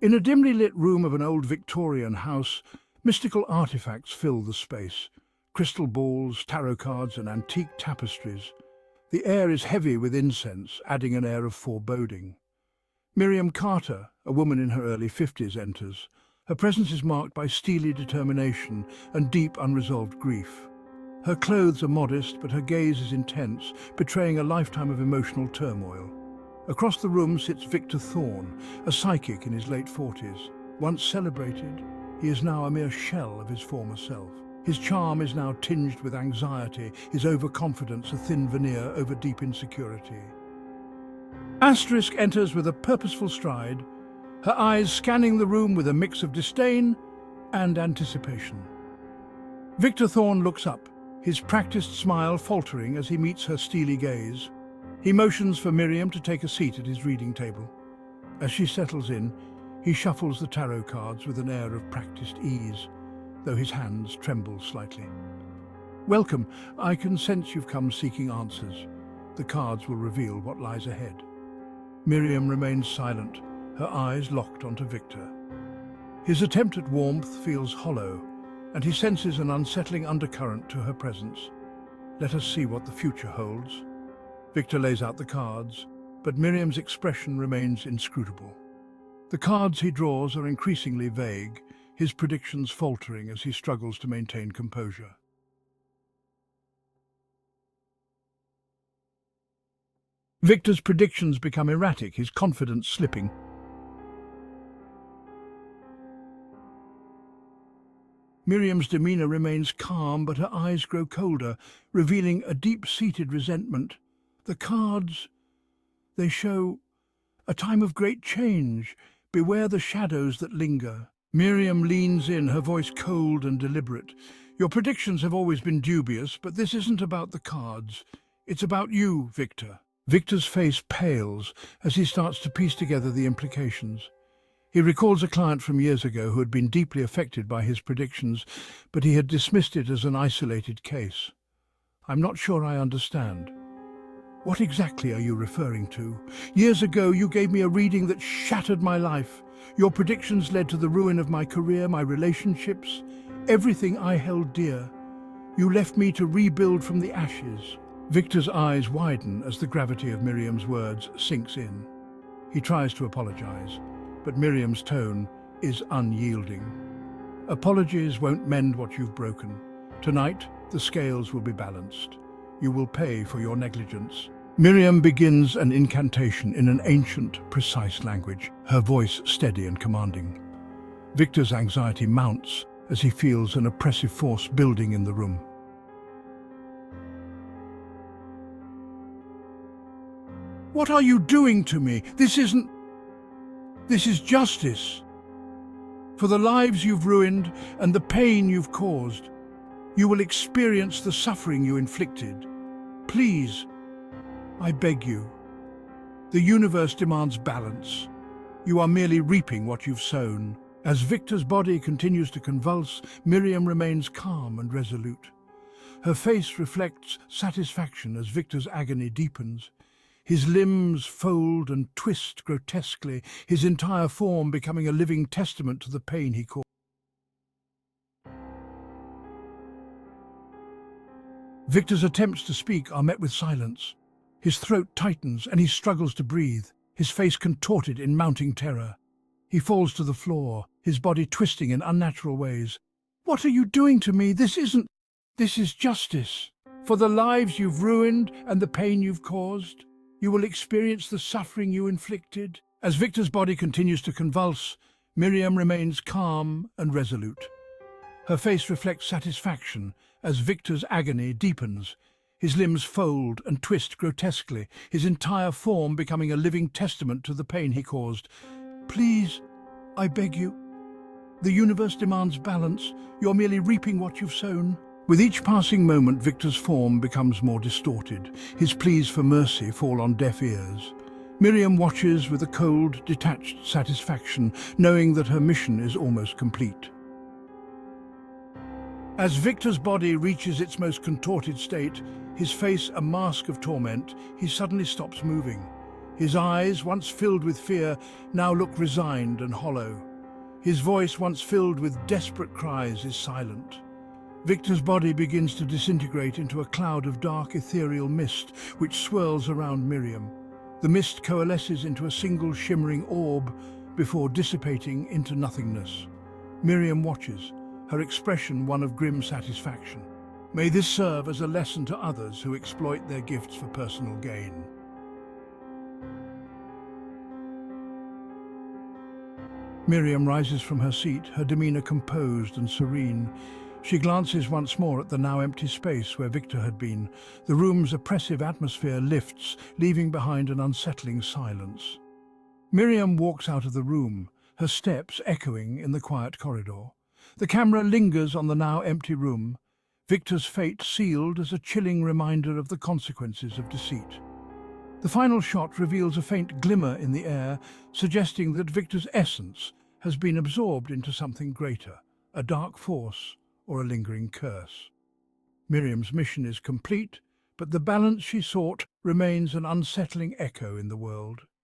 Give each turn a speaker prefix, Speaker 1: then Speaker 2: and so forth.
Speaker 1: In a dimly lit room of an old Victorian house, mystical artifacts fill the space. Crystal balls, tarot cards and antique tapestries. The air is heavy with incense, adding an air of foreboding. Miriam Carter, a woman in her early 50s, enters. Her presence is marked by steely determination and deep unresolved grief. Her clothes are modest, but her gaze is intense, betraying a lifetime of emotional turmoil. Across the room sits Victor Thorn, a psychic in his late 40s. Once celebrated, he is now a mere shell of his former self. His charm is now tinged with anxiety, his overconfidence a thin veneer over deep insecurity. Asterisk enters with a purposeful stride, her eyes scanning the room with a mix of disdain and anticipation. Victor Thorn looks up, his practiced smile faltering as he meets her steely gaze. He motions for Miriam to take a seat at his reading table. As she settles in, he shuffles the tarot cards with an air of practiced ease, though his hands tremble slightly. "Welcome. I can sense you've come seeking answers. The cards will reveal what lies ahead." Miriam remains silent, her eyes locked onto Victor. His attempt at warmth feels hollow, and he senses an unsettling undercurrent to her presence. Let us see what the future holds. Victor lays out the cards, but Miriam's expression remains inscrutable. The cards he draws are increasingly vague, his predictions faltering as he struggles to maintain composure. Victor's predictions become erratic, his confidence slipping. Miriam's demeanor remains calm, but her eyes grow colder, revealing a deep-seated resentment. The cards, they show a time of great change. Beware the shadows that linger. Miriam leans in, her voice cold and deliberate. Your predictions have always been dubious, but this isn't about the cards. It's about you, Victor. Victor's face pales as he starts to piece together the implications. He recalls a client from years ago who had been deeply affected by his predictions, but he had dismissed it as an isolated case. "I'm not sure I understand." "What exactly are you referring to?" "Years ago, you gave me a reading that shattered my life. Your predictions led to the ruin of my career, my relationships, everything I held dear. You left me to rebuild from the ashes." Victor's eyes widen as the gravity of Miriam's words sinks in. He tries to apologize, but Miriam's tone is unyielding. "Apologies won't mend what you've broken. Tonight, the scales will be balanced. You will pay for your negligence." Miriam begins an incantation in an ancient, precise language, her voice steady and commanding. Victor's anxiety mounts as he feels an oppressive force building in the room. "What are you doing to me? This is justice. For the lives you've ruined and the pain you've caused, you will experience the suffering you inflicted. Please, I beg you. The universe demands balance. You are merely reaping what you've sown." As Victor's body continues to convulse, Miriam remains calm and resolute. Her face reflects satisfaction as Victor's agony deepens. His limbs fold and twist grotesquely, his entire form becoming a living testament to the pain he caused. Victor's attempts to speak are met with silence. His throat tightens and he struggles to breathe, his face contorted in mounting terror. He falls to the floor, his body twisting in unnatural ways. "What are you doing to me? This is justice. For the lives you've ruined and the pain you've caused, you will experience the suffering you inflicted." As Victor's body continues to convulse, Miriam remains calm and resolute. Her face reflects satisfaction as Victor's agony deepens. His limbs fold and twist grotesquely, his entire form becoming a living testament to the pain he caused. "Please, I beg you. The universe demands balance. You're merely reaping what you've sown." With each passing moment, Victor's form becomes more distorted. His pleas for mercy fall on deaf ears. Miriam watches with a cold, detached satisfaction, knowing that her mission is almost complete. As Victor's body reaches its most contorted state, his face a mask of torment, he suddenly stops moving. His eyes, once filled with fear, now look resigned and hollow. His voice, once filled with desperate cries, is silent. Victor's body begins to disintegrate into a cloud of dark ethereal mist which swirls around Miriam. The mist coalesces into a single shimmering orb before dissipating into nothingness. Miriam watches, her expression one of grim satisfaction. May this serve as a lesson to others who exploit their gifts for personal gain. Miriam rises from her seat, her demeanor composed and serene. She glances once more at the now empty space where Victor had been. The room's oppressive atmosphere lifts, leaving behind an unsettling silence. Miriam walks out of the room, her steps echoing in the quiet corridor. The camera lingers on the now empty room, Victor's fate sealed as a chilling reminder of the consequences of deceit. The final shot reveals a faint glimmer in the air, suggesting that Victor's essence has been absorbed into something greater, a dark force or a lingering curse. Miriam's mission is complete, but the balance she sought remains an unsettling echo in the world.